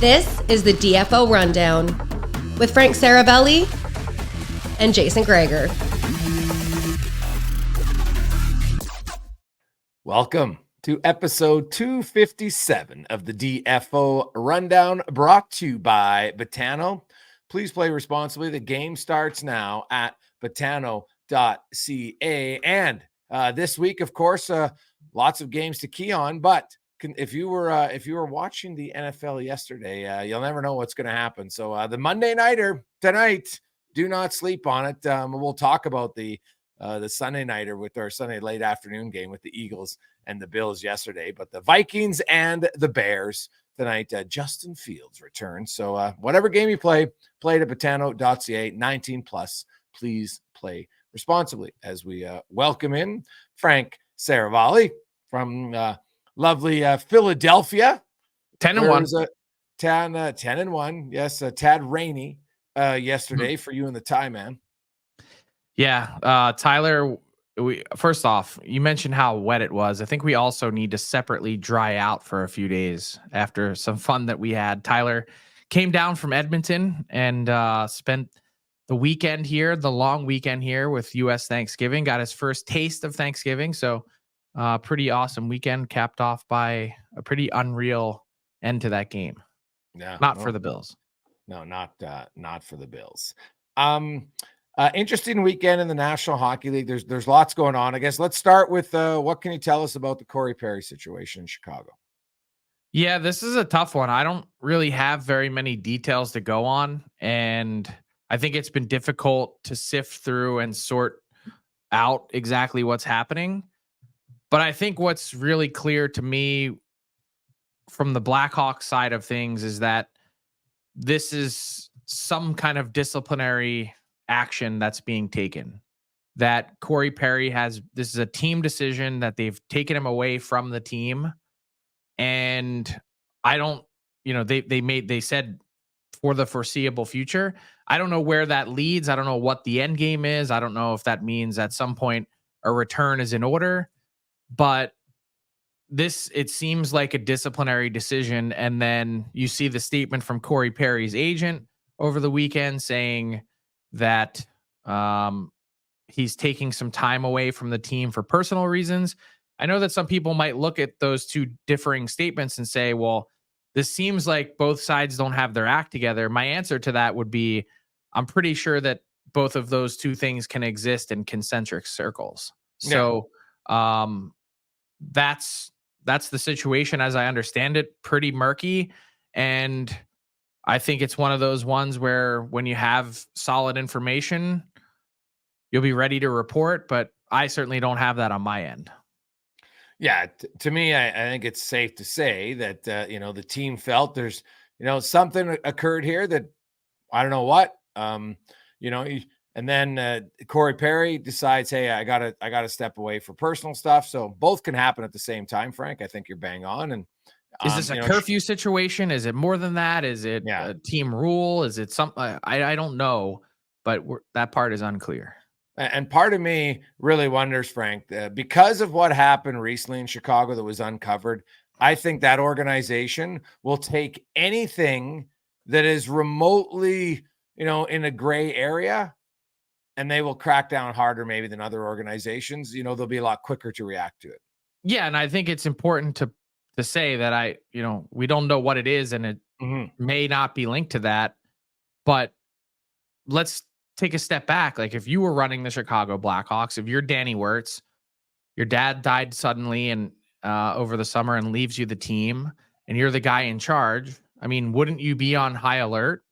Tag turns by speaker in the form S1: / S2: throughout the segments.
S1: This is the DFO Rundown with Frank Seravalli and Jason Gregor.
S2: Welcome to episode 257 of the DFO Rundown, brought to you by Betano. Please play responsibly. The game starts now at betano.ca. And this week, of course, lots of games to key on. But if you were watching the NFL yesterday, you'll never know what's going to happen. So the Monday nighter tonight, do not sleep on it. We'll talk about the Sunday nighter with our Sunday late afternoon game with the Eagles and the Bills yesterday. But the Vikings and the Bears tonight, Justin Fields returns. So whatever game you play at betano.ca, 19 plus. Please play responsibly as we welcome in Frank Seravalli from lovely Philadelphia.
S3: 10-1.
S2: 10-1. Yes, tad rainy yesterday for you and the tie man.
S3: Yeah, Tyler, first off, you mentioned how wet it was. I think we also need to separately dry out for a few days after some fun that we had. Tyler came down from Edmonton and spent the weekend here, the long weekend here with U.S. Thanksgiving, got his first taste of Thanksgiving. So pretty awesome weekend, capped off by a pretty unreal end to that game.
S2: Yeah,
S3: Not for the Bills.
S2: No, not for the Bills. Interesting weekend in the National Hockey League. There's lots going on. I guess let's start with what can you tell us about the Corey Perry situation in Chicago?
S3: Yeah, this is a tough one. I don't really have very many details to go on, and I think it's been difficult to sift through and sort out exactly what's happening. But I think what's really clear to me from the Blackhawks side of things is that this is some kind of disciplinary action that's being taken. That Corey Perry this is a team decision that they've taken him away from the team. And I don't, they said for the foreseeable future. I don't know where that leads. I don't know what the end game is. I don't know if that means at some point a return is in order, but it seems like a disciplinary decision. And then you see the statement from Corey Perry's agent over the weekend saying that he's taking some time away from the team for personal reasons. I know that some people might look at those two differing statements and say, well, this seems like both sides don't have their act together. My answer to that would be, I'm pretty sure that both of those two things can exist in concentric circles. Yeah. So that's the situation as I understand it, pretty murky. And I think it's one of those ones where when you have solid information, you'll be ready to report, but I certainly don't have that on my end.
S2: Yeah, to me, I think it's safe to say that, the team felt there's, something occurred here that I don't know what, and then Corey Perry decides, hey, I gotta step away for personal stuff. So both can happen at the same time, Frank. I think you're bang on. And
S3: is this a curfew situation? Is it more than that? Is it a team rule? Is it something? I don't know, but that part is unclear.
S2: And part of me really wonders, Frank, because of what happened recently in Chicago that was uncovered, I think that organization will take anything that is remotely, in a gray area, and they will crack down harder maybe than other organizations. They'll be a lot quicker to react to it.
S3: Yeah, and I think it's important to say that we don't know what it is, and it may not be linked to that, but let's take a step back. Like if you were running the Chicago Blackhawks, if you're Danny Wirtz, your dad died suddenly and over the summer and leaves you the team, and you're the guy in charge. I mean, wouldn't you be on high alert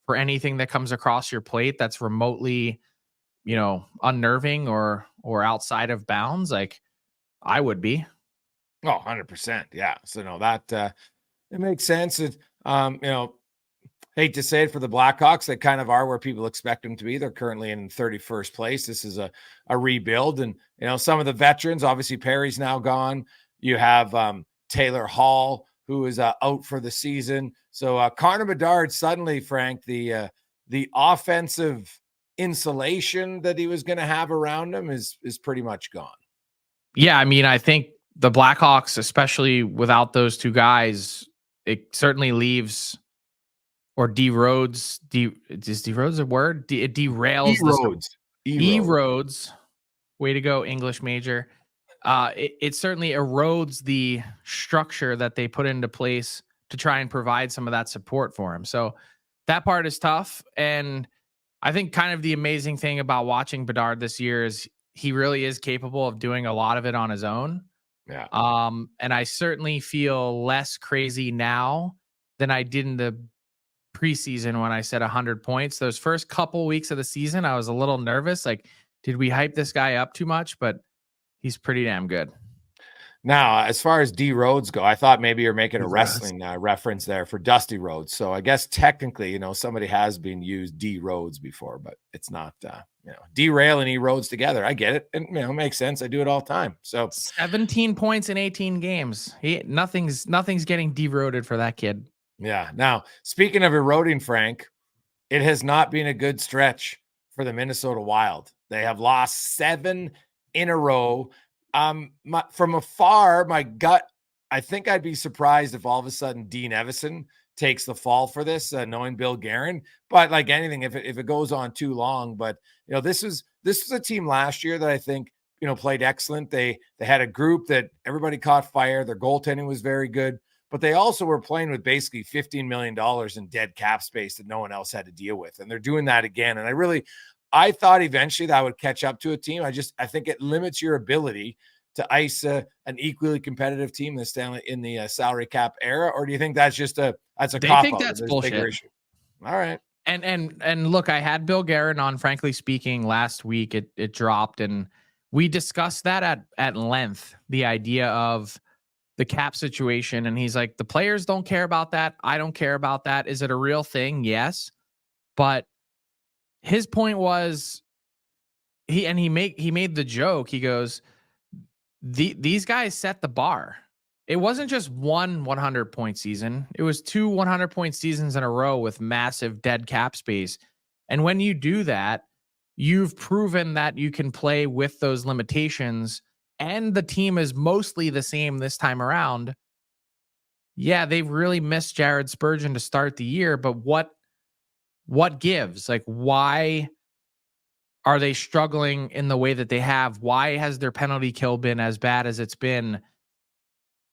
S3: for anything that comes across your plate that's remotely, unnerving or outside of bounds? Like I would be.
S2: Oh, 100%. Yeah. So no, that it makes sense. It, hate to say it for the Blackhawks, they kind of are where people expect them to be. They're currently in 31st place. This is a rebuild. And, some of the veterans, obviously Perry's now gone. You have Taylor Hall, who is out for the season. So Connor Bedard, suddenly, Frank, the offensive insulation that he was going to have around him is pretty much gone.
S3: Yeah, I mean, I think the Blackhawks, especially without those two guys, it certainly leaves or deroads. Is deroads a word? It derails erodes. Way to go, English major. It certainly erodes the structure that they put into place to try and provide some of that support for him. So that part is tough. And I think kind of the amazing thing about watching Bedard this year is he really is capable of doing a lot of it on his own.
S2: Yeah.
S3: And I certainly feel less crazy now than I did in the preseason when I said 100 points. Those first couple weeks of the season, I was a little nervous. Like, did we hype this guy up too much? But he's pretty damn good.
S2: Now, as far as D Rhodes go, I thought maybe you're making a wrestling reference there for Dusty Rhodes. So I guess technically, somebody has been used D Rhodes before, but it's not, derail and E Rhodes together. I get it. And, it makes sense. I do it all the time. So
S3: 17 points in 18 games. Nothing's getting deroded for that kid.
S2: Yeah. Now, speaking of eroding, Frank, it has not been a good stretch for the Minnesota Wild. They have lost 7 in a row. From afar, my gut, I think I'd be surprised if all of a sudden Dean Evison takes the fall for this, knowing Bill Guerin. But like anything, if it goes on too long, but this was a team last year that I think played excellent. They had a group that everybody caught fire. Their goaltending was very good, but they also were playing with basically $15 million in dead cap space that no one else had to deal with, and they're doing that again. And I thought eventually that would catch up to a team. I think it limits your ability to ice an equally competitive team in the salary cap era, or do you think that's just a cop-out?
S3: I think that's bullshit.
S2: All right.
S3: And look, I had Bill Guerin on, frankly speaking, last week. It dropped, and we discussed that at length, the idea of the cap situation. And he's like, the players don't care about that. I don't care about that. Is it a real thing? Yes. But his point was, he made the joke. He goes, these guys set the bar. It wasn't just one 100-point season. It was 2 100-point seasons in a row with massive dead cap space. And when you do that, you've proven that you can play with those limitations, and the team is mostly the same this time around. Yeah, they've really missed Jared Spurgeon to start the year, but what gives? Like, why are they struggling in the way that they have? Why has their penalty kill been as bad as it's been?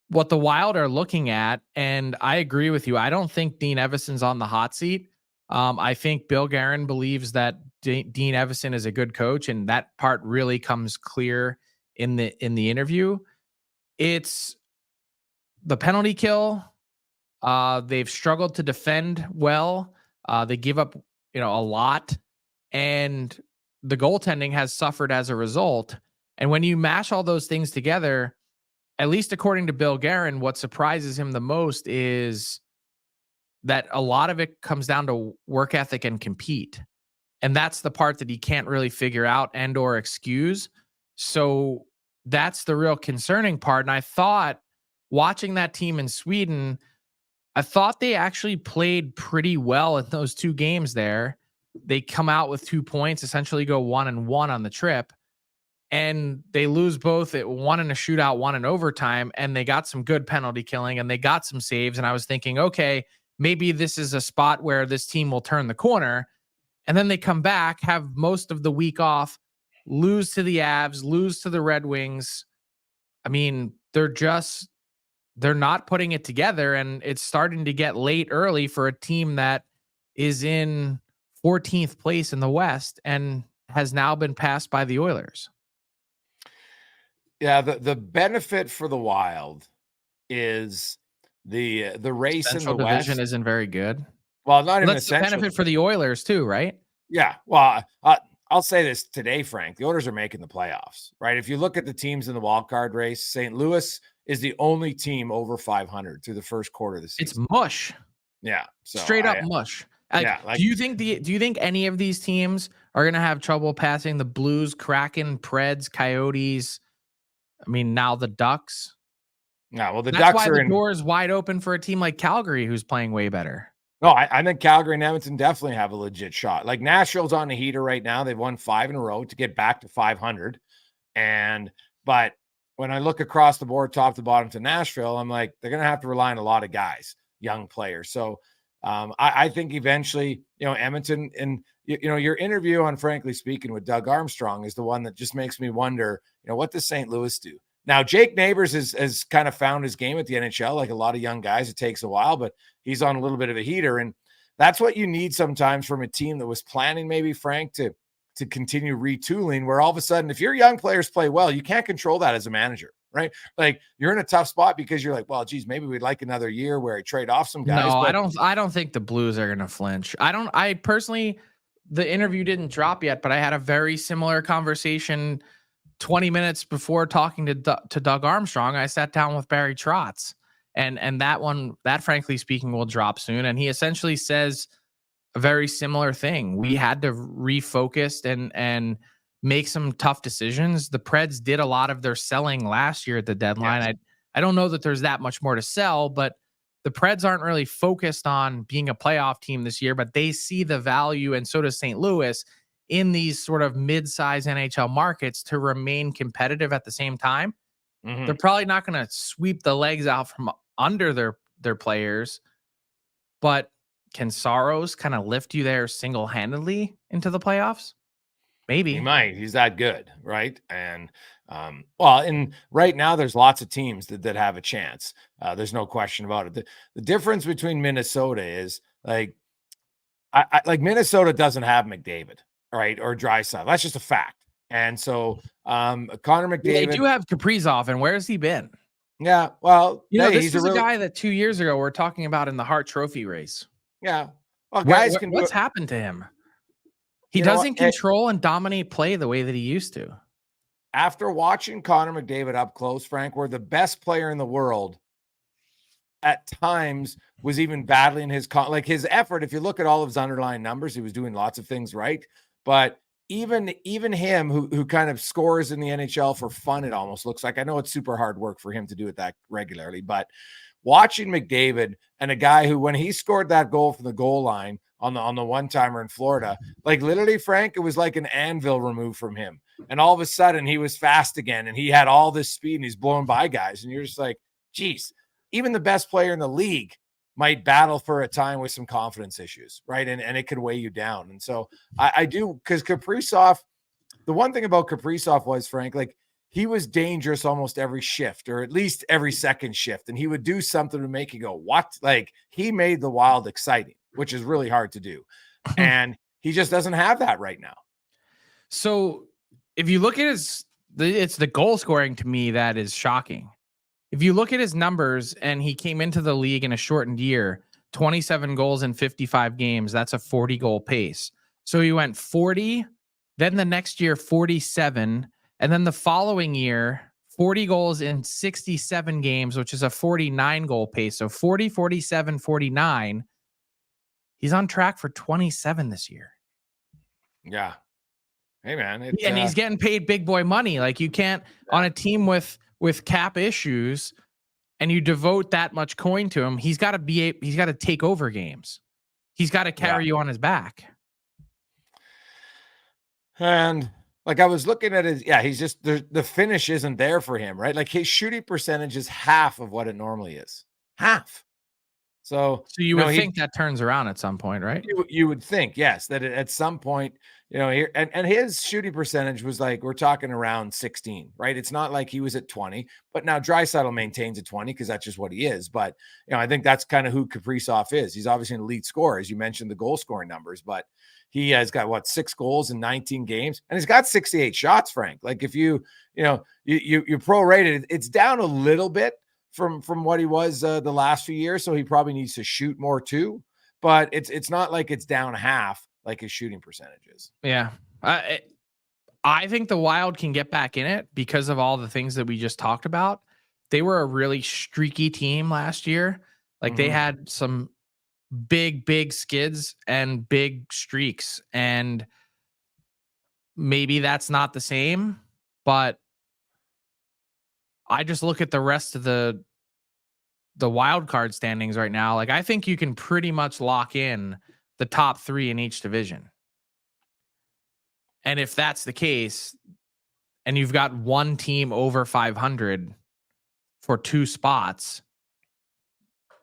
S3: What the Wild are looking at, and I agree with you, I don't think Dean Evison's on the hot seat. I think Bill Guerin believes that Dean Evison is a good coach, and that part really comes clear in the interview. It's the penalty kill. They've struggled to defend well. They give up, a lot, and the goaltending has suffered as a result. And when you mash all those things together, at least according to Bill Guerin, what surprises him the most is that a lot of it comes down to work ethic and compete. And that's the part that he can't really figure out and or excuse. So that's the real concerning part. And I thought, watching that team in Sweden, I thought they actually played pretty well in those 2 games there. They come out with 2 points, essentially go 1-1 on the trip. And they lose both, one in a shootout, one in overtime. And they got some good penalty killing, and they got some saves. And I was thinking, okay, maybe this is a spot where this team will turn the corner. And then they come back, have most of the week off, lose to the Avs, lose to the Red Wings. I mean, they're not putting it together, and it's starting to get late early for a team that is in 14th place in the West and has now been passed by the Oilers.
S2: Yeah, the benefit for the Wild is the race
S3: Central
S2: in the
S3: Division
S2: West
S3: isn't very good.
S2: Well, not even
S3: That's the benefit for the Oilers too, right?
S2: Yeah. Well, I'll say this today, Frank. The Oilers are making the playoffs, right? If you look at the teams in the wild card race, St. Louis is the only team over 500 through the first quarter of the season.
S3: It's mush.
S2: Yeah. So
S3: straight up mush. Do you think any of these teams are going to have trouble passing the Blues, Kraken, Preds, Coyotes? I mean, now the Ducks.
S2: Yeah, well,
S3: That's
S2: Ducks
S3: why
S2: are
S3: the door is wide open for a team like Calgary, who's playing way better.
S2: No, I think Calgary and Edmonton definitely have a legit shot. Like, Nashville's on the heater right now. They've won 5 in a row to get back to 500. But when I look across the board, top to bottom to Nashville, I'm like, they're going to have to rely on a lot of guys, young players. So I think eventually, Edmonton, and your interview on Frankly Speaking with Doug Armstrong is the one that just makes me wonder, what does St. Louis do? Now, Jake Neighbors has kind of found his game at the NHL. Like a lot of young guys, it takes a while, but he's on a little bit of a heater. And that's what you need sometimes from a team that was planning, maybe, Frank, to continue retooling, where all of a sudden, if your young players play well, you can't control that as a manager, right? Like you're in a tough spot because you're like, well, geez, maybe we'd like another year where I trade off some guys.
S3: No,
S2: but
S3: I don't think the Blues are going to flinch. I personally, the interview didn't drop yet, but I had a very similar conversation 20 minutes before talking to Doug Armstrong. I sat down with Barry Trotz, and that Frankly Speaking will drop soon. And he essentially says a very similar thing. We had to refocus and make some tough decisions. The Preds did a lot of their selling last year at the deadline. Yes. I don't know that there's that much more to sell, but the Preds aren't really focused on being a playoff team this year, but they see the value, and so does St. Louis, in these sort of mid-size NHL markets to remain competitive at the same time. Mm-hmm. They're probably not going to sweep the legs out from under their players, but can Saros kind of lift you there single-handedly into the playoffs? Maybe.
S2: He might. He's that good, right? And and right now there's lots of teams that have a chance. There's no question about it. The difference between Minnesota is like Minnesota doesn't have McDavid, right, or Draisaitl. That's just a fact. And so Connor McDavid.
S3: They do have Kaprizov, and where has he been?
S2: Yeah, well,
S3: this is a guy that 2 years ago we're talking about in the Hart Trophy race.
S2: Yeah. Well, guys
S3: what's happened to him? He doesn't control and dominate play the way that he used to.
S2: After watching Connor McDavid up close, Frank, where the best player in the world at times was even battling his effort. If you look at all of his underlying numbers, he was doing lots of things right. But even him who kind of scores in the NHL for fun, it almost looks like. I know it's super hard work for him to do it that regularly, but watching McDavid and a guy who, when he scored that goal from the goal line on the one-timer in Florida, like literally, Frank, it was like an anvil removed from him. And all of a sudden he was fast again and he had all this speed and he's blowing by guys. And you're just like, geez, even the best player in the league might battle for a time with some confidence issues, right? And it could weigh you down. And so I do, because Kaprizov, the one thing about Kaprizov was, Frank, like, he was dangerous almost every shift, or at least every second shift. And he would do something to make you go, what? Like, he made the Wild exciting, which is really hard to do. And he just doesn't have that right now.
S3: So if you look at it's the goal scoring to me that is shocking. If you look at his numbers, and he came into the league in a shortened year, 27 goals in 55 games, that's a 40 goal pace. So he went 40, then the next year 47, and then the following year, 40 goals in 67 games, which is a 49 goal pace. So 40, 47, 49. He's on track for 27 this year.
S2: Yeah. Hey, man.
S3: And he's getting paid big boy money. Like, you can't, on a team with cap issues, and you devote that much coin to him, he's got to take over games. He's got to carry you on his back.
S2: And like, I was looking at his, he's just, the finish isn't there for him, right? Like, his shooting percentage is half of what it normally is. Half. So
S3: you would think that turns around at some point, right?
S2: You would think, yes, that at some point, here, and his shooting percentage was like, we're talking around 16, right? It's not like he was at 20, but now Draisaitl maintains at 20 because that's just what he is. But, I think that's kind of who Kaprizov is. He's obviously an elite scorer, as you mentioned the goal scoring numbers, but he has got 6 goals in 19 games, and he's got 68 shots, Frank. Like, if you prorated, it's down a little bit from what he was the last few years. So he probably needs to shoot more too, but it's not like it's down half like his shooting percentages.
S3: Yeah. I think the Wild can get back in it because of all the things that we just talked about. They were a really streaky team last year. Like, they had some big skids and big streaks, and maybe that's not the same, but I just look at the rest of the wild card standings right now. Like, I think you can pretty much lock in the top 3 in each division. And if that's the case, and you've got one team over 500 for 2 spots,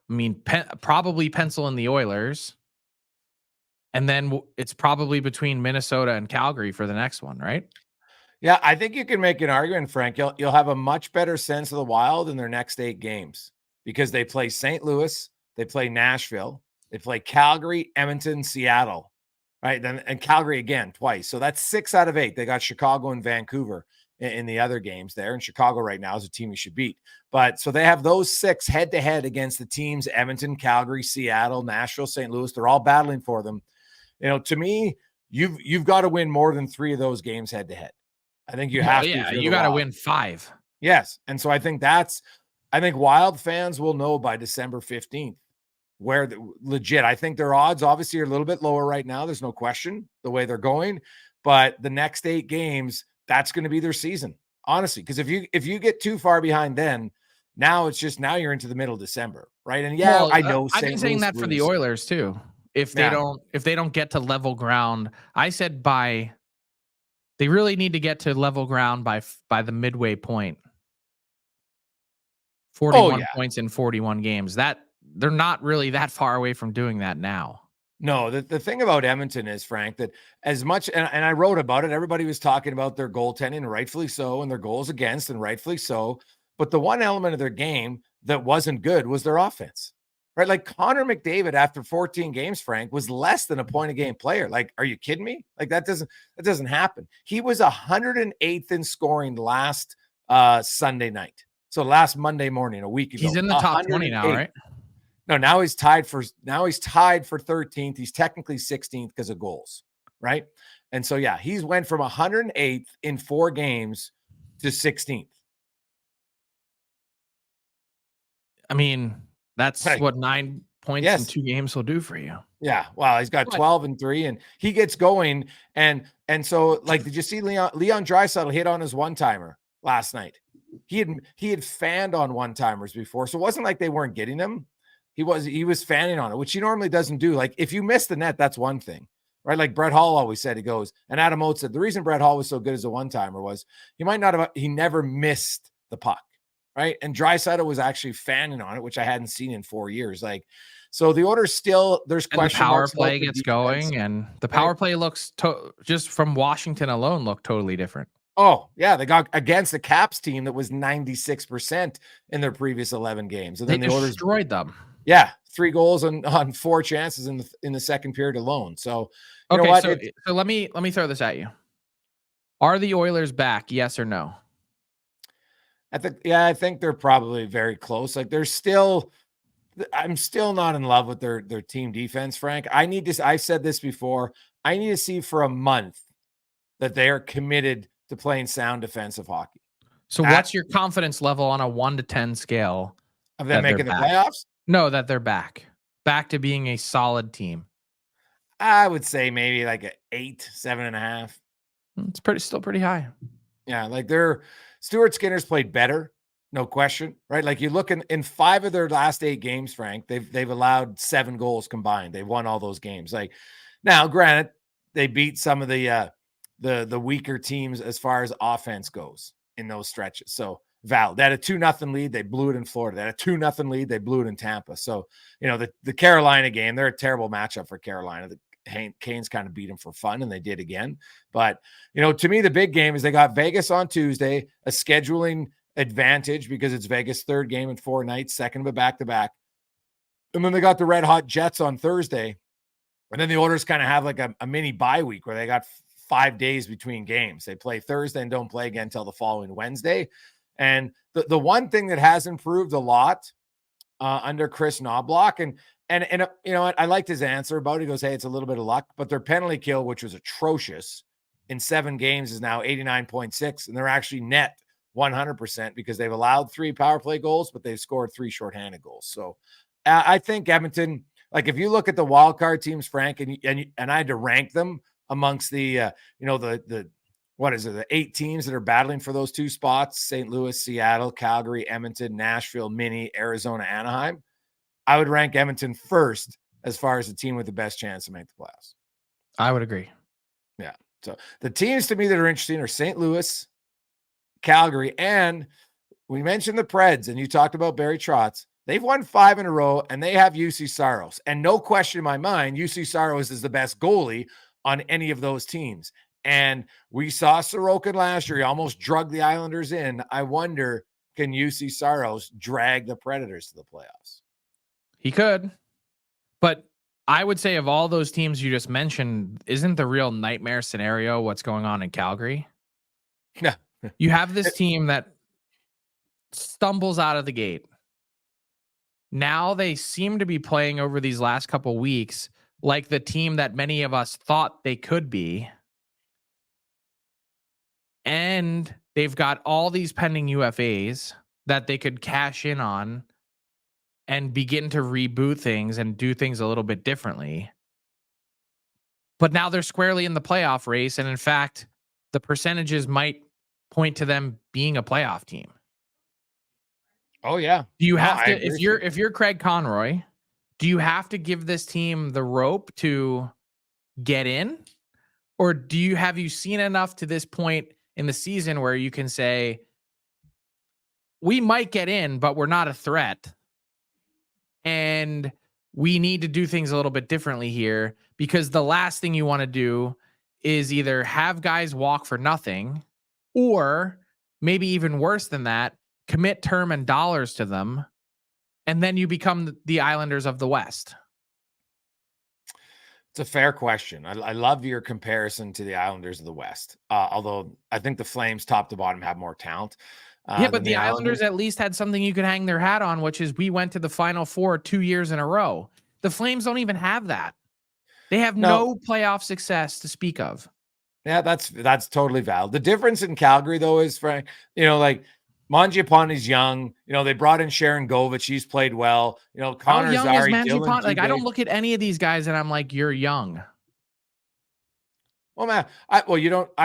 S3: I mean, probably pencil in the Oilers. And then it's probably between Minnesota and Calgary for the next one, right?
S2: Yeah, I think you can make an argument, Frank. You'll have a much better sense of the Wild in their next 8 games because they play St. Louis, they play Nashville, they play Calgary, Edmonton, Seattle, right? Then and Calgary again twice. So that's 6 out of 8. They got Chicago and Vancouver in the other games there. And Chicago right now is a team you should beat. But so they have those 6 head to head against the teams Edmonton, Calgary, Seattle, Nashville, St. Louis. They're all battling for them. To me, you've got to win more than 3 of those games head to head. I think you have to.
S3: Yeah, you got to win 5.
S2: Yes. And so I think Wild fans will know by December 15th where legit. I think their odds obviously are a little bit lower right now. There's no question the way they're going, but the next 8 games, that's going to be their season, honestly. Because if you get too far behind, then now you're into the middle of December, right? And I know
S3: I've been saying that for the Oilers too. If they don't get to level ground, I said they really need to get to level ground by the midway point. 41 points in 41 games. That they're not really that far away from doing that now.
S2: No, the thing about Edmonton is, Frank, that as much, and I wrote about it, everybody was talking about their goaltending, and rightfully so, and their goals against, and rightfully so. But the one element of their game that wasn't good was their offense. Right, like Connor McDavid after 14 games, Frank, was less than a point a game player. Like, are you kidding me? Like that doesn't happen. He was 108th in scoring last Sunday night. So last Monday morning, a week ago.
S3: He's in the top 20 now, right?
S2: No, now he's tied for 13th. He's technically 16th because of goals, right? And so he's went from 108th in 4 games to 16th.
S3: I mean, that's what 9 points in 2 games will do for you.
S2: Yeah. Well, he's got 12 and 3 and he gets going. And so did you see Leon Draisaitl hit on his one-timer last night? He had fanned on one-timers before. So it wasn't like they weren't getting him. He was fanning on it, which he normally doesn't do. Like if you miss the net, that's one thing, right? Like Brett Hall always said, he goes, and Adam Oates said, the reason Brett Hall was so good as a one-timer was he never missed the puck. Right. And Draisaitl was actually fanning on it, which I hadn't seen in 4 years. Like, so the order still, there's question.
S3: The power play gets going, and the power play looks just from Washington alone look totally different.
S2: Oh, yeah. They got against the Caps team that was 96% in their previous 11 games. And then
S3: they destroyed them.
S2: Yeah. 3 goals on 4 chances in the second period alone. So, you know what?
S3: So let me throw this at you. Are the Oilers back? Yes or no?
S2: I think they're probably very close. Like I'm still not in love with their team defense, Frank. I've said this before. I need to see for a month that they are committed to playing sound defensive hockey.
S3: So what's your confidence level on a 1 to 10 scale
S2: of them making the playoffs?
S3: No, that they're back to being a solid team.
S2: I would say maybe like an 8, 7.5.
S3: It's still pretty high.
S2: Yeah. Like Stuart Skinner's played better. No question. Right. Like you look in 5 of their last 8 games, Frank, they've allowed 7 goals combined. They've won all those games. Like now, granted, they beat some of the weaker teams as far as offense goes in those stretches. So they had a 2-0 lead. They blew it in Florida. They had a 2-0 lead. They blew it in Tampa. So, the Carolina game, they're a terrible matchup for Carolina. Kane's kind of beat them for fun, and they did again. But, to me, the big game is they got Vegas on Tuesday, a scheduling advantage because it's Vegas' 3rd game in 4 nights, 2nd of a back-to-back. And then they got the Red Hot Jets on Thursday. And then the Oilers kind of have like a mini bye week where they got 5 days between games. They play Thursday and don't play again until the following Wednesday. And the one thing that has improved a lot under Chris Knobloch, and I liked his answer about it. He goes, hey, it's a little bit of luck, but their penalty kill, which was atrocious in 7 games, is now 89.6, and they're actually net 100% because they've allowed 3 power play goals, but they've scored 3 shorthanded goals. So I think Edmonton, like if you look at the wild card teams, Frank, and I had to rank them amongst the 8 teams that are battling for those 2 spots: St. Louis, Seattle, Calgary, Edmonton, Nashville, Minnie, Arizona, Anaheim. I would rank Edmonton first as far as the team with the best chance to make the playoffs.
S3: I would agree.
S2: Yeah. So the teams to me that are interesting are St. Louis, Calgary, and we mentioned the Preds, and you talked about Barry Trotz. They've won 5 in a row, and they have UC Saros. And no question in my mind, UC Saros is the best goalie on any of those teams. And we saw Sorokin last year. He almost drug the Islanders in. I wonder, can UC Saros drag the Predators to the playoffs?
S3: He could. But I would say of all those teams you just mentioned, isn't the real nightmare scenario what's going on in Calgary?
S2: Yeah.
S3: You have this team that stumbles out of the gate. Now they seem to be playing over these last couple weeks like the team that many of us thought they could be. And they've got all these pending UFAs that they could cash in on and begin to reboot things and do things a little bit differently. But now they're squarely in the playoff race. And in fact, the percentages might point to them being a playoff team.
S2: Oh yeah.
S3: Do you have to, if you're Craig Conroy, do you have to give this team the rope to get in? Or have you seen enough to this point in the season where you can say, we might get in, but we're not a threat. And we need to do things a little bit differently here, because the last thing you want to do is either have guys walk for nothing, or maybe even worse than that, commit term and dollars to them, and then you become the Islanders of the West.
S2: It's a fair question. I love your comparison to the Islanders of the West. Although I think the Flames top to bottom have more talent.
S3: But the Islanders at least had something you could hang their hat on, which is we went to the Final Four 2 years in a row. The Flames don't even have that. They have no playoff success to speak of.
S2: Yeah, that's totally valid. The difference in Calgary, though, is, Frank, like Mangiapane's young. They brought in Sharon Govich. She's played well. Connor
S3: young
S2: Zari,
S3: is
S2: Dylan
S3: Mangiapane? Like,
S2: Dubé.
S3: I don't look at any of these guys and I'm like, you're young.
S2: Well, man, I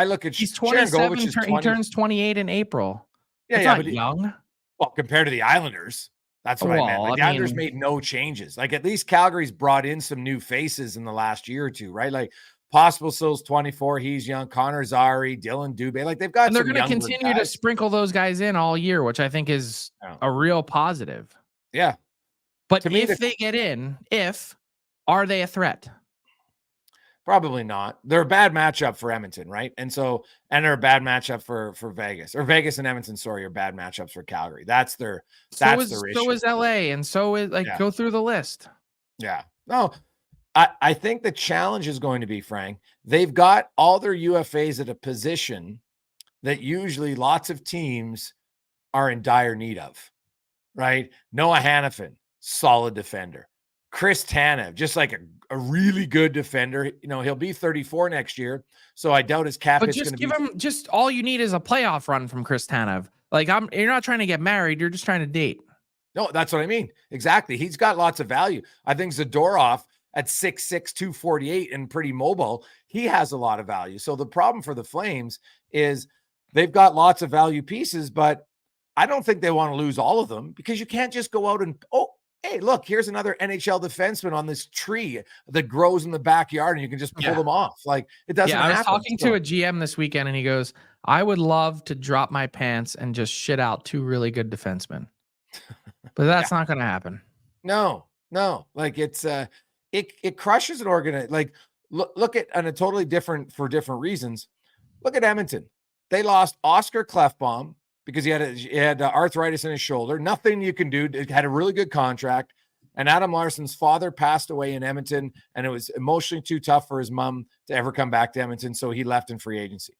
S2: look at
S3: He's
S2: Sharon
S3: 27.
S2: Govich
S3: He turns 28 in April.
S2: Yeah,
S3: That's not young.
S2: Well, compared to the Islanders, that's what I meant. Like, the Islanders made no changes. Like, at least Calgary's brought in some new faces in the last year or two, right? Like, Possible Sills 24, he's young. Connor Zari, Dylan Dubé, like, they've got.
S3: And they're going to continue to sprinkle those guys in all year, which I think is a real positive.
S2: Yeah,
S3: but if they get in, are they a threat?
S2: Probably not. They're a bad matchup for Edmonton, right? And they're a bad matchup for Vegas, or Vegas and Edmonton. Sorry, are bad matchups for Calgary. That's their issue.
S3: So is LA, and so is go through the list.
S2: Yeah. No, I think the challenge is going to be, Frank, they've got all their UFAs at a position that usually lots of teams are in dire need of, right? Noah Hannafin, solid defender. Chris Tanev, just like a really good defender. He'll be 34 next year, so I doubt his cap is going to be.
S3: But him. Just all you need is a playoff run from Chris Tanev. Like, you're not trying to get married; you're just trying to date.
S2: No, that's what I mean. Exactly. He's got lots of value. I think Zadorov at 6'6", 248 and pretty mobile, he has a lot of value. So the problem for the Flames is they've got lots of value pieces, but I don't think they want to lose all of them, because you can't just go out and hey, look, here's another NHL defenseman on this tree that grows in the backyard, and you can just pull them off. Like, it doesn't happen.
S3: I was talking to a GM this weekend, and he goes, I would love to drop my pants and just shit out 2 really good defensemen. But that's not going to happen.
S2: No. Like, it's it crushes an organization. Like, look at, on a totally different, for different reasons. Look at Edmonton. They lost Oscar Klefbom because he had arthritis in his shoulder. Nothing you can do. It had a really good contract. And Adam Larsson's father passed away in Edmonton, and it was emotionally too tough for his mom to ever come back to Edmonton, so he left in free agency.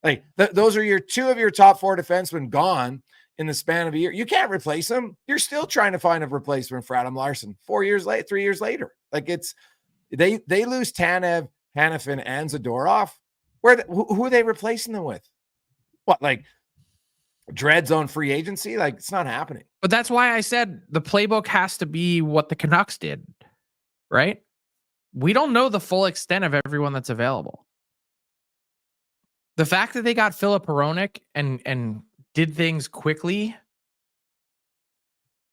S2: Like, those are 2 of your top 4 defensemen gone in the span of a year. You can't replace them. You're still trying to find a replacement for Adam Larsson 3 years later. Like, it's they lose Tanev, Hannafin, and Zadorov. Who are they replacing them with? What, like dreads on free agency? Like, it's not happening.
S3: But that's why I said the playbook has to be what the Canucks did, right? We don't know the full extent of everyone that's available. The fact that they got Filip Hronek and did things quickly,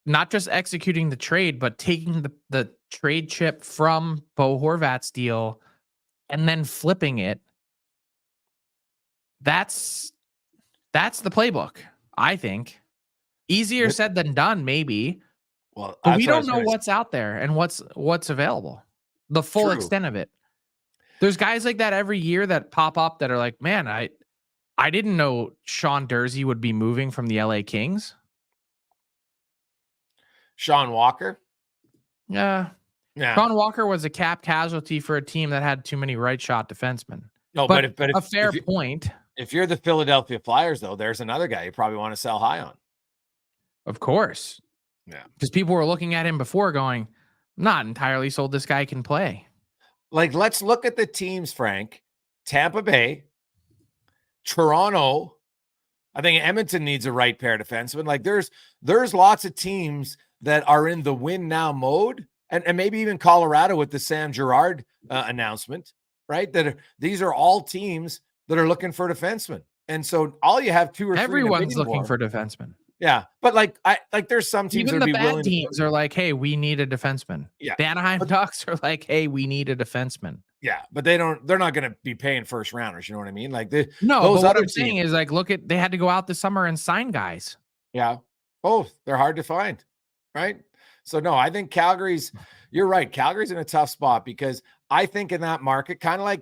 S3: not just executing the trade, but taking the trade chip from Bo Horvat's deal and then flipping it, that's the playbook, I think. Easier said than done, maybe.
S2: Well,
S3: But
S2: that's
S3: we
S2: what I
S3: don't
S2: was
S3: know
S2: gonna say.
S3: what's out there and what's available, the full
S2: True.
S3: extent of it. There's guys like that every year that pop up that are like, man, I didn't know Sean Dursey would be moving from the LA Kings.
S2: Sean Walker.
S3: Yeah. Sean Walker was a cap casualty for a team that had too many right shot defensemen.
S2: No,
S3: but
S2: but
S3: a fair point.
S2: If you're the Philadelphia Flyers, though, there's another guy you probably want to sell high on.
S3: Of course.
S2: Yeah.
S3: Because people were looking at him before going, not entirely sold this guy can play.
S2: Like, let's look at the teams, Frank. Tampa Bay, Toronto. I think Edmonton needs a right pair defenseman. Like, there's lots of teams that are in the win now mode, and maybe even Colorado with the Sam Girard announcement, right? These are all teams that are looking for defensemen. And so all you have two or three.
S3: Everyone's looking for defensemen.
S2: Yeah. But like there's some teams
S3: even
S2: that
S3: the
S2: be
S3: bad teams are like, hey, we need a defenseman.
S2: Yeah.
S3: The Anaheim Ducks are like, hey, we need a defenseman.
S2: Yeah, but they're not going to be paying first rounders. You know what I mean? Like those
S3: but
S2: other
S3: what I'm
S2: teams,
S3: saying is like, they had to go out this summer and sign guys.
S2: Yeah. Oh, they're hard to find. Right. So no, I think you're right. Calgary's in a tough spot because I think in that market, kind of like,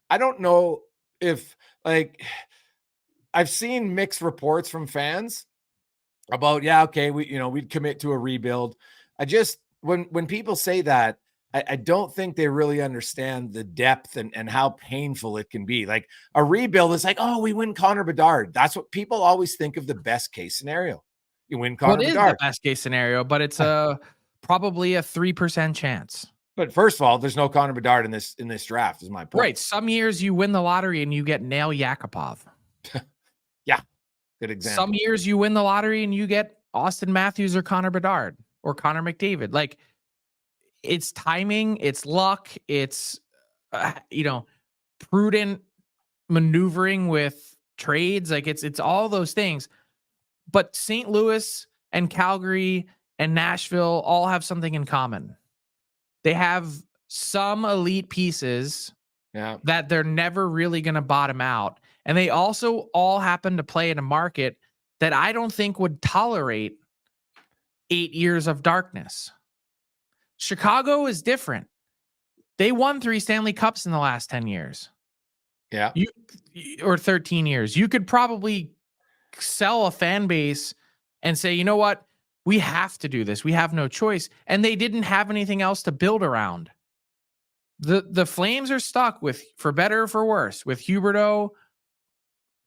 S2: I don't know if like, I've seen mixed reports from fans about, we'd commit to a rebuild. I just, when people say that, I don't think they really understand the depth and how painful it can be. Like a rebuild is like, oh, we win Connor Bedard. That's what people always think of the best case scenario. You win Connor Bedard.
S3: It is the best case scenario, but it's probably a 3% chance.
S2: But first of all, there's no Connor Bedard in this draft, is my point.
S3: Right. Some years you win the lottery and you get Nail Yakupov.
S2: Yeah. Good example.
S3: Some years you win the lottery and you get Austin Matthews or Connor Bedard or Connor McDavid. Like, it's timing, it's luck, it's prudent maneuvering with trades. Like it's all those things. But St. Louis and Calgary and Nashville all have something in common. They have some elite pieces that they're never really going to bottom out. And they also all happen to play in a market that I don't think would tolerate 8 years of darkness. Chicago is different. They won 3 Stanley Cups in the last 10 years.
S2: Yeah.
S3: Or 13 years. You could probably sell a fan base and say, you know what? We have to do this. We have no choice. And they didn't have anything else to build around. The Flames are stuck with, for better or for worse, with Huberdeau,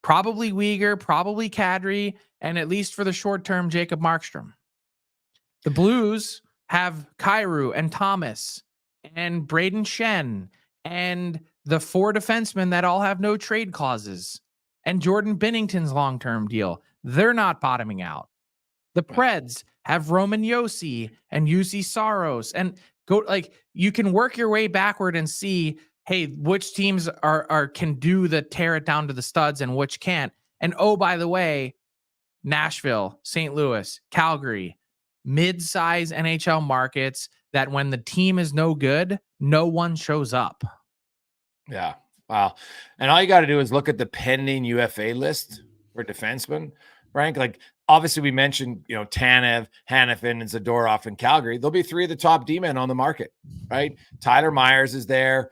S3: probably Weegar, probably Kadri, and at least for the short term, Jacob Markstrom. The Blues have Kyrou and Thomas and Braden Shen and the 4 defensemen that all have no trade clauses and Jordan Binnington's long-term deal. They're not bottoming out. The Preds have Roman Josi and UC Saros and you can work your way backward and see, hey, which teams can do the tear it down to the studs and which can't. And oh, by the way, Nashville, St. Louis, Calgary, mid-size NHL markets that when the team is no good, no one shows up.
S2: Yeah. Wow. And all you got to do is look at the pending UFA list for defensemen, Frank. Like, obviously we mentioned, Tanev, Hanifin, and Zadorov in Calgary. There'll be 3 of the top D-men on the market, right? Tyler Myers is there.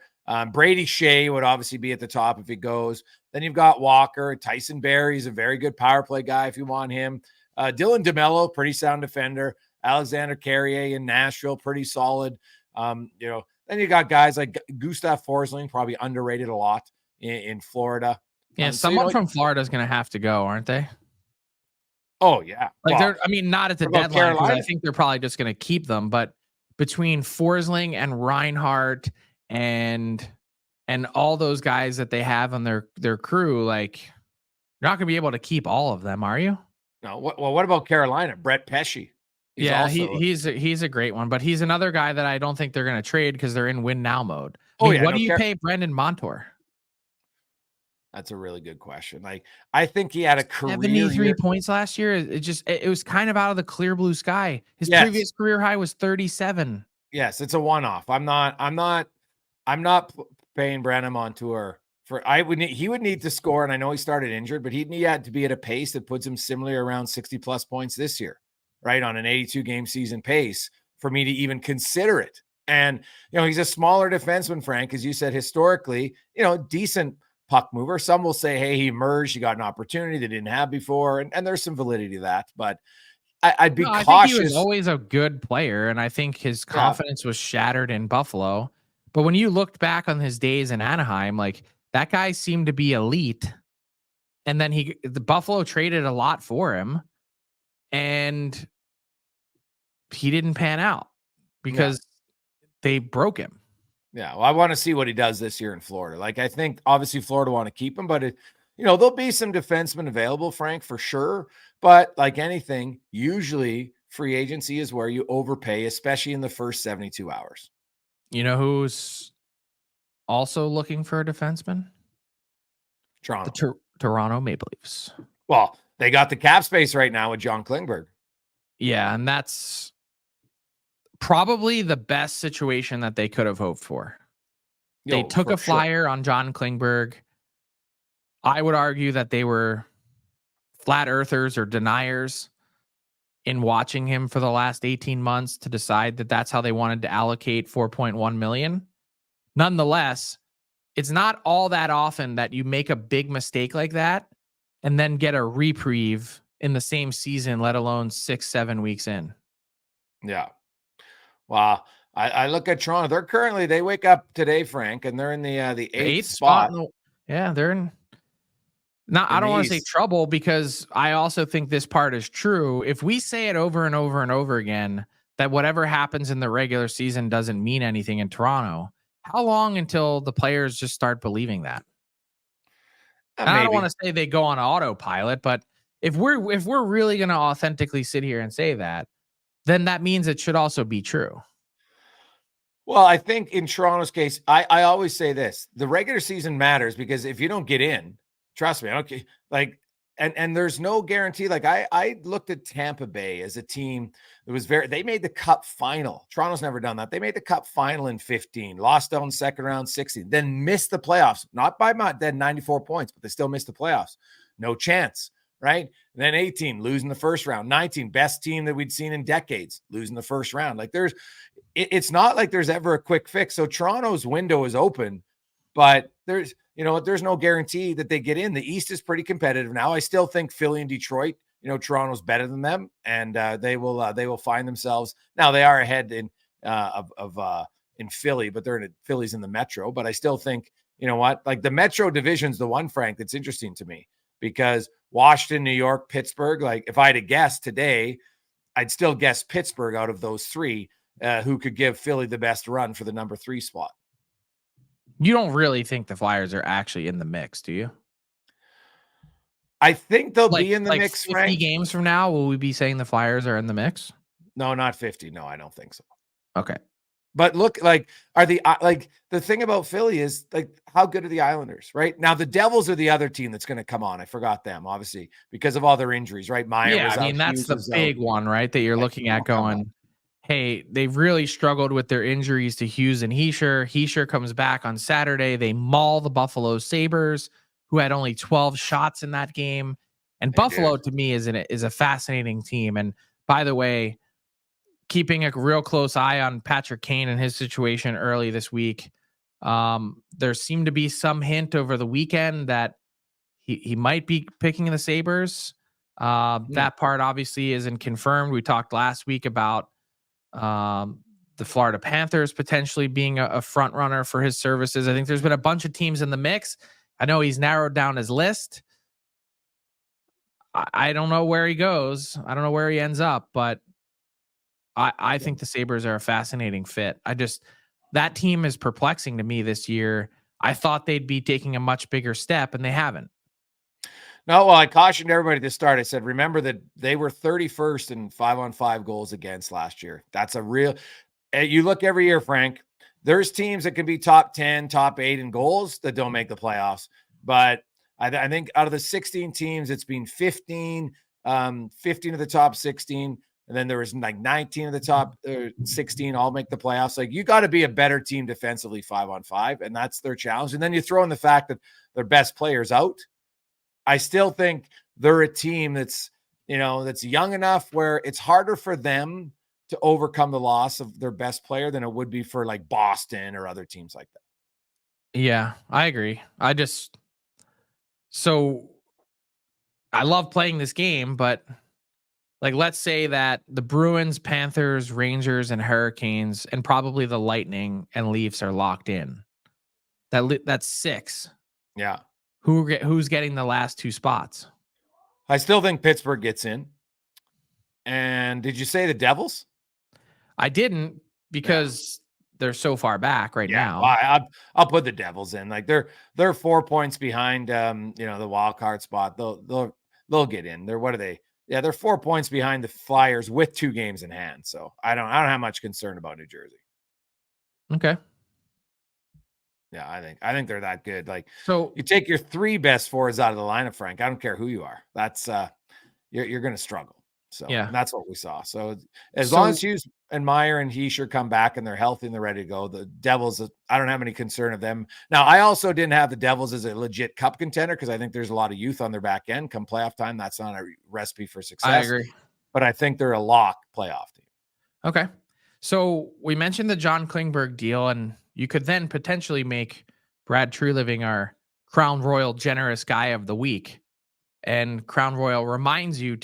S2: Brady Shea would obviously be at the top if he goes. Then you've got Walker. Tyson Barrie's a very good power play guy if you want him. Dylan DeMello, pretty sound defender. Alexander Carrier in Nashville, pretty solid. Then you got guys like Gustav Forsling, probably underrated a lot in Florida.
S3: Yeah, someone from Florida is going to have to go, aren't they?
S2: Oh, yeah.
S3: Not at the deadline, because I think they're probably just going to keep them. But between Forsling and Reinhart and all those guys that they have on their crew, like, you're not going to be able to keep all of them, are you?
S2: No. What about Carolina? Brett Pesce.
S3: He's a great one, but he's another guy that I don't think they're going to trade because they're in win now mode. What do you pay Brendan Montour?
S2: That's a really good question. Like, I think he had a career
S3: 73 points last year. It was kind of out of the clear blue sky. His previous career high was 37.
S2: Yes, it's a one-off. I'm not paying Brendan Montour he would need to score, and I know he started injured, but he had to be at a pace that puts him similarly around 60 plus points this year. right, on an 82 game season pace for me to even consider it. And, he's a smaller defenseman, Frank, as you said, historically, decent puck mover. Some will say, hey, he emerged, he got an opportunity they didn't have before. And there's some validity to that, but I'd be cautious.
S3: I think he was always a good player, and I think his confidence was shattered in Buffalo. But when you looked back on his days in Anaheim, like, that guy seemed to be elite. And then the Buffalo traded a lot for him, and he didn't pan out because they broke him.
S2: Yeah, well, I want to see what he does this year in Florida. Like, I think obviously Florida want to keep him, but there'll be some defensemen available, Frank, for sure. But like anything, usually free agency is where you overpay, especially in the first 72 hours.
S3: You know who's also looking for a defenseman?
S2: Toronto.
S3: The Toronto Maple Leafs.
S2: Well, they got the cap space right now with John Klingberg.
S3: Yeah, and that's probably the best situation that they could have hoped for. They took a flyer on John Klingberg. I would argue that they were flat earthers or deniers in watching him for the last 18 months to decide that that's how they wanted to allocate $4.1 million. Nonetheless, it's not all that often that you make a big mistake like that and then get a reprieve in the same season, let alone 6-7 weeks in.
S2: Yeah. Wow. I look at Toronto. They wake up today, Frank, and they're in the eighth spot.
S3: They're in. Now, I don't want to say trouble, because I also think this part is true. If we say it over and over and over again, that whatever happens in the regular season doesn't mean anything in Toronto, how long until the players just start believing that? I don't want to say they go on autopilot, but if we're really going to authentically sit here and say that, then that means it should also be true.
S2: Well, I think in Toronto's case, I always say this: the regular season matters, because if you don't get in, trust me, okay, like, and there's no guarantee. Like, I looked at Tampa Bay as a team that was they made the cup final. Toronto's never done that. They made the cup final in 15, lost out in second round 16, then missed the playoffs, not by much, then 94 points, but they still missed the playoffs. No chance. Right. And then 18, losing the first round. 19, best team that we'd seen in decades, losing the first round. Like, it's not like there's ever a quick fix. So Toronto's window is open, but there's no guarantee that they get in. The East is pretty competitive now. I still think Philly and Detroit, Toronto's better than them, and they will find themselves. Now they are ahead in Philly, but Philly's in the Metro. But I still think, like, the Metro division's the one, Frank, that's interesting to me, because Washington, New York, Pittsburgh, like, if I had to guess today, I'd still guess Pittsburgh out of those three, who could give Philly the best run for the number 3 spot.
S3: You don't really think the Flyers are actually in the mix, do you?
S2: I think they'll be in the mix,
S3: 50
S2: Frank.
S3: games from now, will we be saying the Flyers are in the mix?
S2: No, not 50. No, I don't think so.
S3: Okay.
S2: But look, like, the thing about Philly is, like, how good are the Islanders, right? Now, the Devils are the other team that's going to come on. I forgot them, obviously, because of all their injuries, right?
S3: That's the big one, right? That you're looking at going, hey, they've really struggled with their injuries to Hughes and Heischer. Heischer comes back on Saturday. They maul the Buffalo Sabres, who had only 12 shots in that game. And Buffalo, to me, is a fascinating team. And by the way, keeping a real close eye on Patrick Kane and his situation early this week. There seemed to be some hint over the weekend that he might be picking the Sabres. That part obviously isn't confirmed. We talked last week about the Florida Panthers potentially being a front runner for his services. I think there's been a bunch of teams in the mix. I know he's narrowed down his list. I don't know where he goes. I don't know where he ends up, but I think the Sabres are a fascinating fit. That team is perplexing to me this year. I thought they'd be taking a much bigger step, and they haven't.
S2: No, well, I cautioned everybody to start. I said, remember that they were 31st in 5-on-5 goals against last year. That's a real, you look every year, Frank, there's teams that can be top 10, top 8 in goals that don't make the playoffs. But I think out of the 16 teams, it's been 15 of the top 16. And then there was like 19 of the top 16 all make the playoffs. Like, you got to be a better team defensively 5-on-5, and that's their challenge. And then you throw in the fact that their best players out. I still think they're a team that's, that's young enough where it's harder for them to overcome the loss of their best player than it would be for like Boston or other teams like that.
S3: Yeah, I agree. So I love playing this game, but like, let's say that the Bruins, Panthers, Rangers, and Hurricanes, and probably the Lightning and Leafs are locked in. That's 6.
S2: Yeah.
S3: Who's getting the last 2 spots?
S2: I still think Pittsburgh gets in. And did you say the Devils?
S3: I didn't, because they're so far back now.
S2: Well, I'll put the Devils in. Like they're 4 points behind the wild card spot. They'll get in. What are they? Yeah, they're 4 points behind the Flyers with 2 games in hand. So I don't have much concern about New Jersey.
S3: Okay.
S2: Yeah, I think they're that good. Like,
S3: so
S2: you take your 3 best forwards out of the lineup, Frank. I don't care who you are. That's you're going to struggle. So that's what we saw. So as long as Hughes and Meyer and Heischer come back and they're healthy and they're ready to go, the Devils, I don't have any concern of them. Now, I also didn't have the Devils as a legit cup contender because I think there's a lot of youth on their back end. Come playoff time, that's not a recipe for success.
S3: I agree.
S2: But I think they're a lock playoff team.
S3: Okay. So we mentioned the John Klingberg deal, and you could then potentially make Brad Treliving our Crown Royal generous guy of the week. And Crown Royal reminds you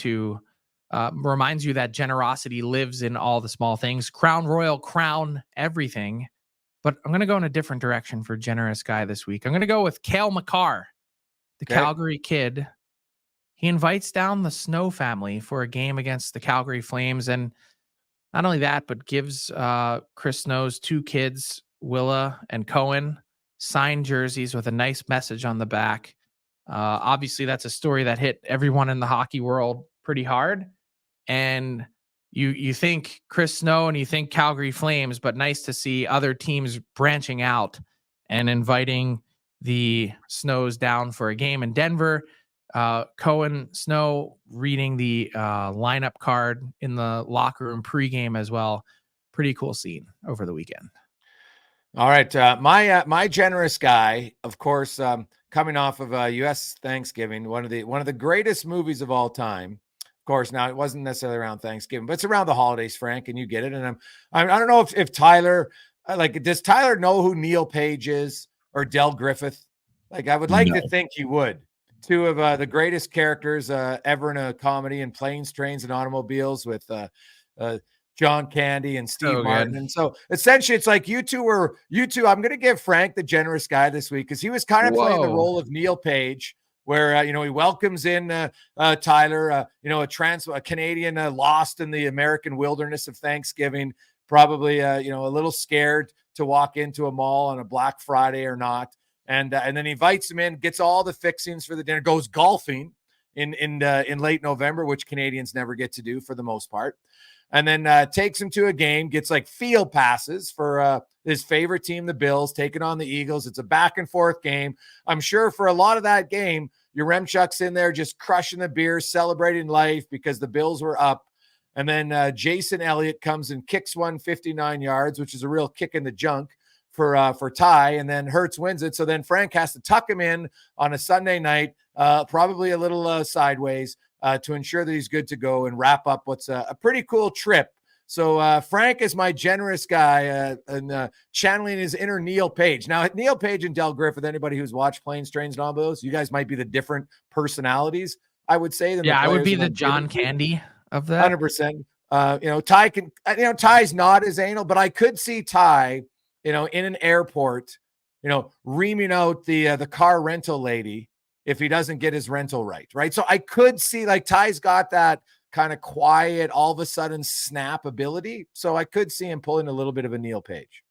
S3: that generosity lives in all the small things. Crown Royal, crown everything. But I'm going to go in a different direction for generous guy this week. I'm going to go with Cale Makar, the Calgary kid. He invites down the Snow family for a game against the Calgary Flames. And not only that, but gives Chris Snow's 2 kids, Willa and Cohen, signed jerseys with a nice message on the back. Obviously, that's a story that hit everyone in the hockey world pretty hard. And you think Chris Snow and you think Calgary Flames, but nice to see other teams branching out and inviting the Snows down for a game in Denver. Cohen, Snow reading the lineup card in the locker room pregame as well. Pretty cool scene over the weekend.
S2: All right. My generous guy, of course, coming off of U.S. Thanksgiving, one of the greatest movies of all time. Of course, now it wasn't necessarily around Thanksgiving, but it's around the holidays, Frank, and you get it. And I don't know if Tyler, does Tyler know who Neil Page is or Del Griffith? Like, I would like to think he would. 2 of the greatest characters ever in a comedy, in Planes, Trains, and Automobiles with John Candy and Steve Martin. Good. And so essentially it's like you two, I'm going to give Frank the generous guy this week because he was kind of playing the role of Neil Page, where, he welcomes in Tyler, a Canadian lost in the American wilderness of Thanksgiving, probably, a little scared to walk into a mall on a Black Friday or not. And then he invites him in, gets all the fixings for the dinner, goes golfing in late November, which Canadians never get to do for the most part. And then takes him to a game, gets like field passes for his favorite team, the Bills, taking on the Eagles. It's a back and forth game. I'm sure for a lot of that game, Yaremchuk's in there just crushing the beer, celebrating life because the Bills were up. And then Jason Elliott comes and kicks 159 yards, which is a real kick in the junk for Ty, and then Hurts wins it. So then Frank has to tuck him in on a Sunday night, probably a little sideways, to ensure that he's good to go and wrap up what's a pretty cool trip. So Frank is my generous guy and channeling his inner Neil Page. Now, Neil Page and Del Griffith, anybody who's watched Planes, Trains, and Automobiles, you guys might be the different personalities, I would say.
S3: Yeah, I would be the John Candy of that.
S2: 100%. Ty can, Ty's not as anal, but I could see Ty, in an airport, reaming out the car rental lady if he doesn't get his rental right. So I could see, like, Ty's got that kind of quiet, all of a sudden snap ability. So I could see him pulling a little bit of a Neil Page.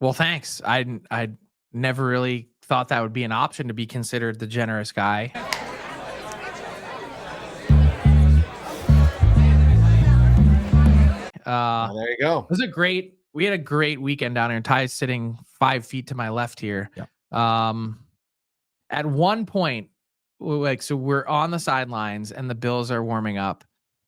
S3: Well, thanks. I never really thought that would be an option to be considered the generous guy.
S2: There you go.
S3: We had a great weekend down here. Ty's sitting 5 feet to my left here. Yeah. At one point, so we're on the sidelines and the Bills are warming up,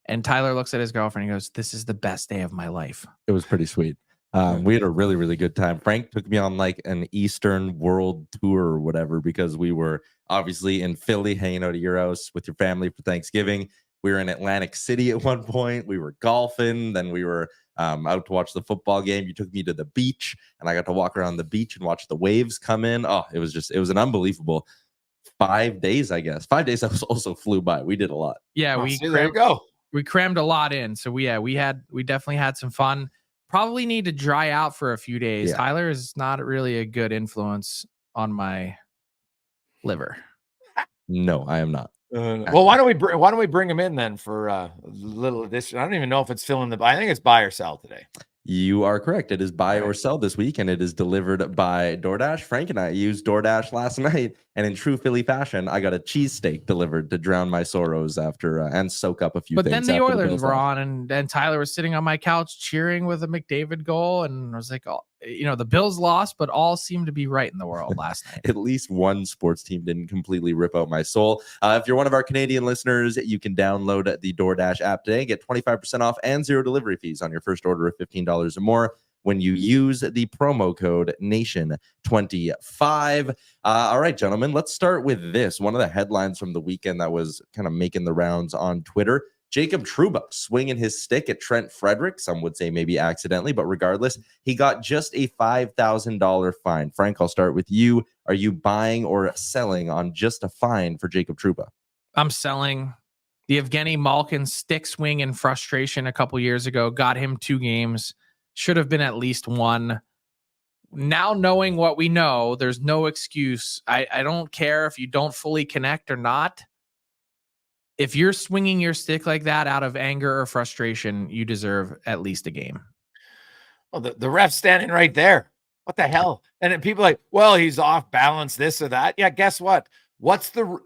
S3: and Tyler looks at his girlfriend and goes, "This is the best day of my life."
S4: It was pretty sweet. We had a really, really good time. Frank took me on like an Eastern world tour or whatever, because we were obviously in Philly hanging out at your house with your family for Thanksgiving. We were in Atlantic City at one point. We were golfing. Then we were out to watch the football game. You took me to the beach, and I got to walk around the beach and watch the waves come in. Oh, it was an unbelievable 5 days, I guess. 5 days that was also flew by. We did a lot.
S3: Yeah,
S2: there you go.
S3: We crammed a lot in. So we definitely had some fun. Probably need to dry out for a few days.
S4: Yeah.
S3: Tyler is not really a good influence on my liver.
S4: No, I am not.
S2: Well, why don't we bring him in then for a little addition? I don't even know if it's filling I think it's buy or sell today.
S4: You are correct. It is buy or sell this week, and it is delivered by DoorDash. Frank and I used DoorDash last night, and in true Philly fashion, I got a cheesesteak delivered to drown my sorrows after and soak up a few
S3: But
S4: things.
S3: then the
S4: after
S3: Oilers
S4: Bills
S3: were
S4: lost.
S3: on, and Tyler was sitting on my couch cheering with a McDavid goal, and I was like, oh, the Bills lost, but all seemed to be right in the world last night.
S4: At least one sports team didn't completely rip out my soul. If you're one of our Canadian listeners, you can download the DoorDash app today, get 25% off and 0 delivery fees on your first order of $15 or more when you use the promo code NATION25. All right, gentlemen, let's start with this. One of the headlines from the weekend that was kind of making the rounds on Twitter: Jacob Trouba swinging his stick at Trent Frederick. Some would say maybe accidentally, but regardless, he got just a $5,000 fine. Frank, I'll start with you. Are you buying or selling on just a fine for Jacob Trouba?
S3: I'm selling. The Evgeny Malkin stick swing in frustration a couple years ago got him 2 games. Should have been at least 1. Now knowing what we know, there's no excuse. I don't care if you don't fully connect or not. If you're swinging your stick like that out of anger or frustration, you deserve at least a game.
S2: Well, the ref's standing right there. What the hell? And then people are like, well, he's off balance, this or that. Yeah, guess what?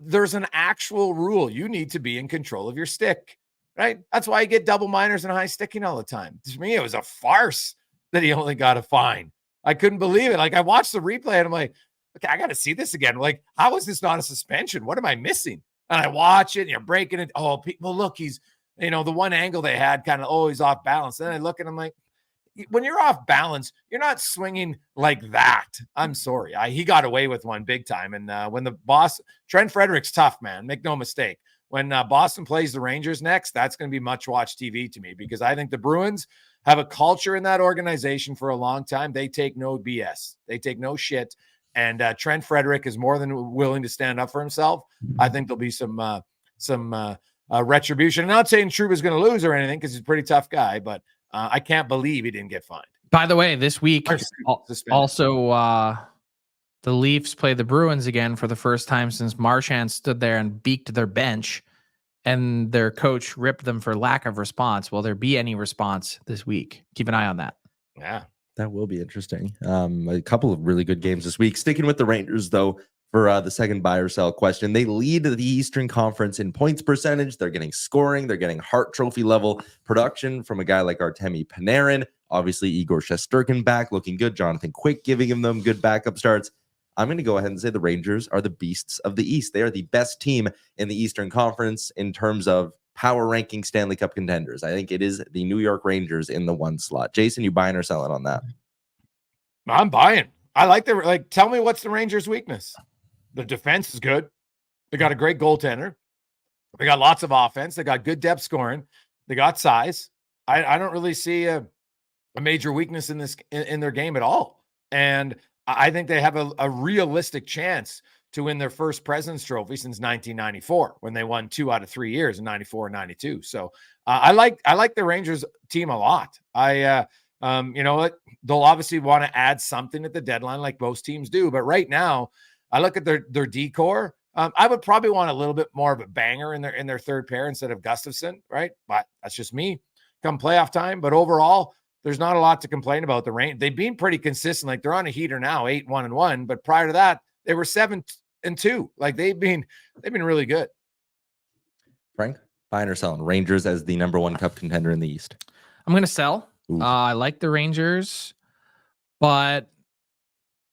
S2: There's an actual rule. You need to be in control of your stick, right? That's why you get double minors and high sticking all the time. To me, it was a farce that he only got a fine. I couldn't believe it. Like, I watched the replay and I'm like, okay, I got to see this again. Like, how is this not a suspension? What am I missing? And I watch it and you're breaking it. Oh, people, look, he's, the one angle they had kind of, oh, he's off balance. Then I look and I'm like, when you're off balance, you're not swinging like that. I'm sorry. He got away with one big time. And when the Trent Frederick's tough, man, make no mistake. When Boston plays the Rangers next, that's going to be much watch TV to me, because I think the Bruins have a culture in that organization for a long time. They take no BS. They take no shit. And Trent Frederick is more than willing to stand up for himself. I think there'll be some retribution. I'm not saying Trouba's going to lose or anything, because he's a pretty tough guy, but I can't believe he didn't get fined.
S3: By the way, this week also the Leafs play the Bruins again for the first time since Marchand stood there and beaked their bench, and their coach ripped them for lack of response. Will there be any response this week? Keep an eye on that.
S2: Yeah.
S4: That will be interesting. A couple of really good games this week. Sticking with the Rangers, though, for the second buy or sell question. They lead the Eastern Conference in points percentage. They're getting scoring. They're getting Hart Trophy level production from a guy like Artemi Panarin. Obviously, Igor Shesterkin back, looking good. Jonathan Quick giving them good backup starts. I'm going to go ahead and say the Rangers are the beasts of the East. They are the best team in the Eastern Conference in terms of power ranking Stanley Cup contenders. I think it is the New York Rangers in the 1 slot. Jason, you buying or selling on that?
S2: I'm buying. I like tell me what's the Rangers' weakness. The defense is good. They got a great goaltender. They got lots of offense. They got good depth scoring. They got size. I don't really see a major weakness in their game at all. And I think they have a realistic chance to win their first President's Trophy since 1994, when they won 2 out of 3 years in 94 and 92. So I like the Rangers team a lot. You know what? They'll obviously want to add something at the deadline, like most teams do. But right now, I look at their decor. I would probably want a little bit more of a banger in their third pair instead of Gustafsson, right? But that's just me. Come playoff time, but overall, there's not a lot to complain about the Rangers. They've been pretty consistent. Like, they're on a heater now, 8-1-1. But prior to that, they were 7-2. Like, they've been really good.
S4: Frank, buying or selling? Rangers as the number 1 cup contender in the East.
S3: I'm going to sell. I like the Rangers, but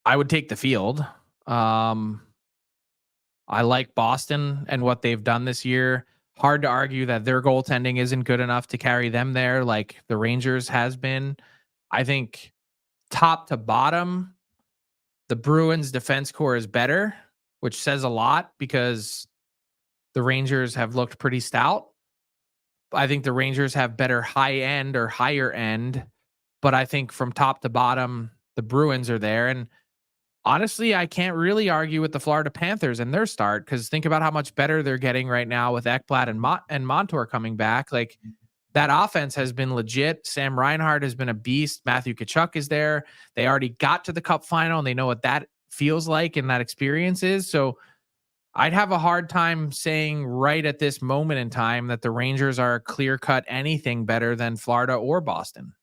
S3: I would take the field. I like Boston and what they've done this year. Hard to argue that their goaltending isn't good enough to carry them there like the Rangers has been. I think top to bottom, the Bruins defense core is better, which says a lot because the Rangers have looked pretty stout. I think the Rangers have better high end or higher end, but I think from top to bottom, the Bruins are there. And honestly, I can't really argue with the Florida Panthers and their start, because think about how much better they're getting right now with Ekblad and Montour coming back. Like, that offense has been legit. Sam Reinhart has been a beast. Matthew Tkachuk is there. They already got to the Cup final, and they know what that feels like and that experience is. So I'd have a hard time saying right at this moment in time that the Rangers are clear-cut anything better than Florida or Boston.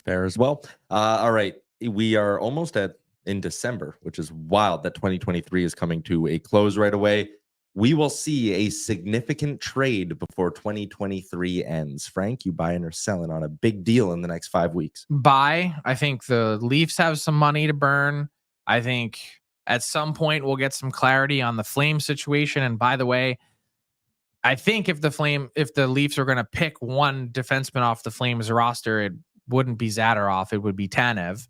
S4: Fair as well. All right. We are almost in December, which is wild that 2023 is coming to a close right away. We will see a significant trade before 2023 ends. Frank, you buying or selling on a big deal in the next 5 weeks?
S3: Buy. I think the Leafs have some money to burn. I think at some point we'll get some clarity on the Flame situation. And by the way, I think if the Leafs are going to pick one defenseman off the Flames roster, it wouldn't be Zadorov. It would be Tanev.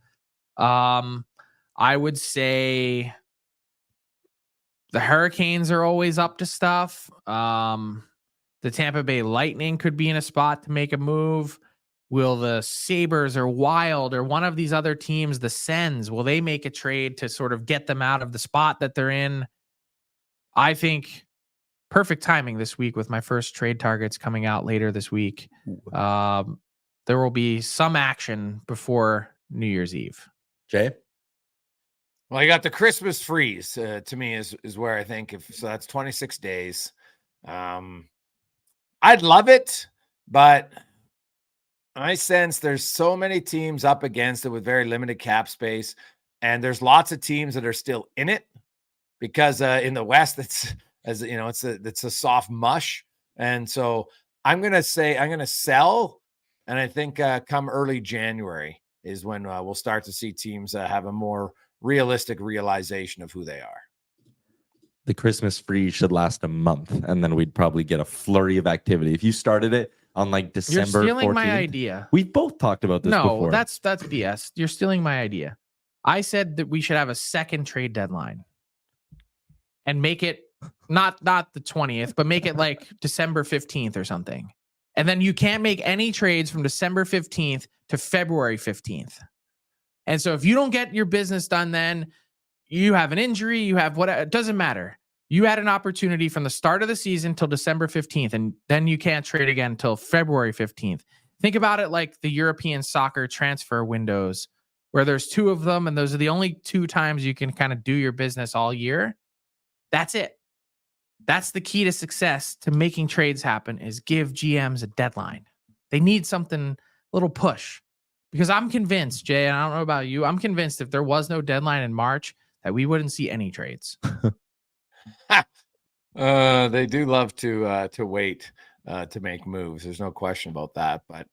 S3: I would say the Hurricanes are always up to stuff. The Tampa Bay Lightning could be in a spot to make a move. Will the Sabres or Wild or one of these other teams, the Sens, will they make a trade to sort of get them out of the spot that they're in? I think perfect timing this week with my first trade targets coming out later this week. There will be some action before New Year's Eve.
S4: Jay?
S2: Well, you got the Christmas freeze, to me is where I think so that's 26 days. I'd love it, but I sense there's so many teams up against it with very limited cap space, and there's lots of teams that are still in it because in the West, it's a soft mush. And so I'm going to sell. And I think come early January is when we'll start to see teams have a more realistic realization of who they are.
S4: The Christmas freeze should last a month, and then we'd probably get a flurry of activity. If you started it on like December 14th.
S3: You're stealing my idea.
S4: We've both talked about this before.
S3: No, that's BS. You're stealing my idea. I said that we should have a second trade deadline and make it not the 20th, but make it like December 15th or something. And then you can't make any trades from December 15th to February 15th. And so if you don't get your business done, then you have an injury, you have what, it doesn't matter. You had an opportunity from the start of the season till December 15th, and then you can't trade again until February 15th. Think about it like the European soccer transfer windows, where there's two of them, and those are the only two times you can kind of do your business all year. That's it. That's the key to success to making trades happen, is give GMs a deadline. They need something, a little push. Because I'm convinced, Jay, and I don't know about you, I'm convinced if there was no deadline in March, that we wouldn't see any trades.
S2: They do love to wait to make moves. There's no question about that. But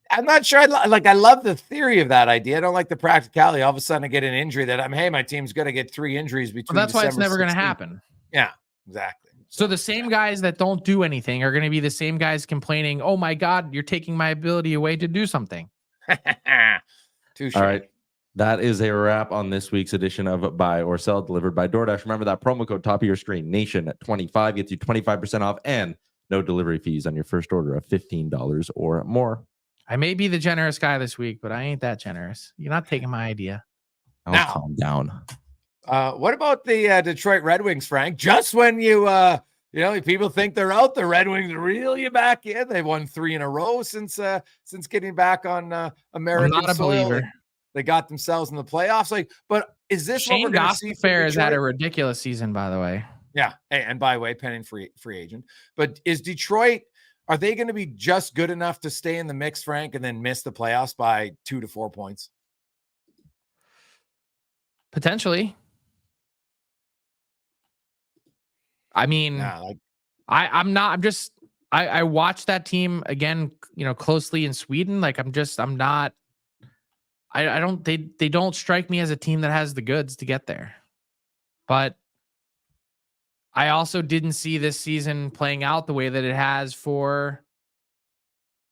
S2: I'm not sure. I love the theory of that idea. I don't like the practicality. All of a sudden, I get an injury that my team's going to get 3 injuries between.
S3: Well, that's
S2: December
S3: why it's never going to
S2: 16th.
S3: happen.
S2: Yeah, exactly.
S3: So the same guys that don't do anything are going to be the same guys complaining, "Oh my God, you're taking my ability away to do something."
S2: Touché.
S4: All right. That is a wrap on this week's edition of Buy or Sell, delivered by DoorDash. Remember that promo code top of your screen, Nation at 25 gets you 25% off and no delivery fees on your first order of $15 or more.
S3: I may be the generous guy this week, but I ain't that generous. You're not taking my idea.
S4: Now, calm down.
S2: What about the Detroit Red Wings, Frank? Just when people think they're out, the Red Wings reel you back in. They've won 3 in a row since getting back on American
S3: I'm not a
S2: soil.
S3: believer.
S2: They got themselves in the playoffs. But is this
S3: Shane
S2: what we're going to see?
S3: Gostisbehere has had a ridiculous season, by the way.
S2: Yeah, and by the way, pending free agent. But is Detroit? Are they going to be just good enough to stay in the mix, Frank, and then miss the playoffs by 2 to 4 points?
S3: Potentially. I mean, I watched that team again, closely in Sweden. They don't strike me as a team that has the goods to get there. But I also didn't see this season playing out the way that it has for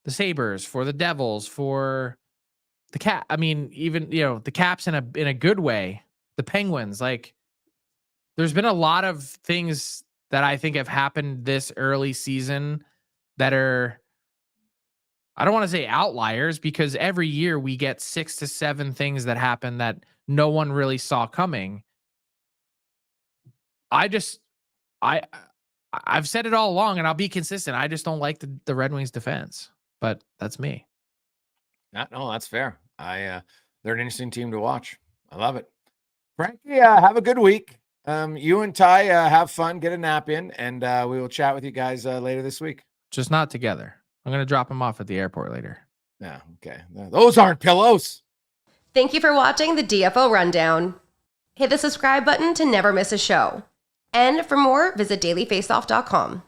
S3: the Sabres, for the Devils, for the Cap. I mean, even, the Caps in a good way, the Penguins. There's been a lot of things that I think have happened this early season that are, I don't want to say outliers, because every year we get 6 to 7 things that happen that no one really saw coming. I've said it all along, and I'll be consistent. I just don't like the Red Wings defense, but that's me.
S2: No, that's fair. They're an interesting team to watch. I love it. Frankie, have a good week. You and Ty have fun, get a nap in, and we will chat with you guys later this week.
S3: Just not together. I'm going to drop him off at the airport later.
S2: Yeah, okay. Those aren't pillows.
S1: Thank you for watching the DFO Rundown. Hit the subscribe button to never miss a show. And for more, visit dailyfaceoff.com.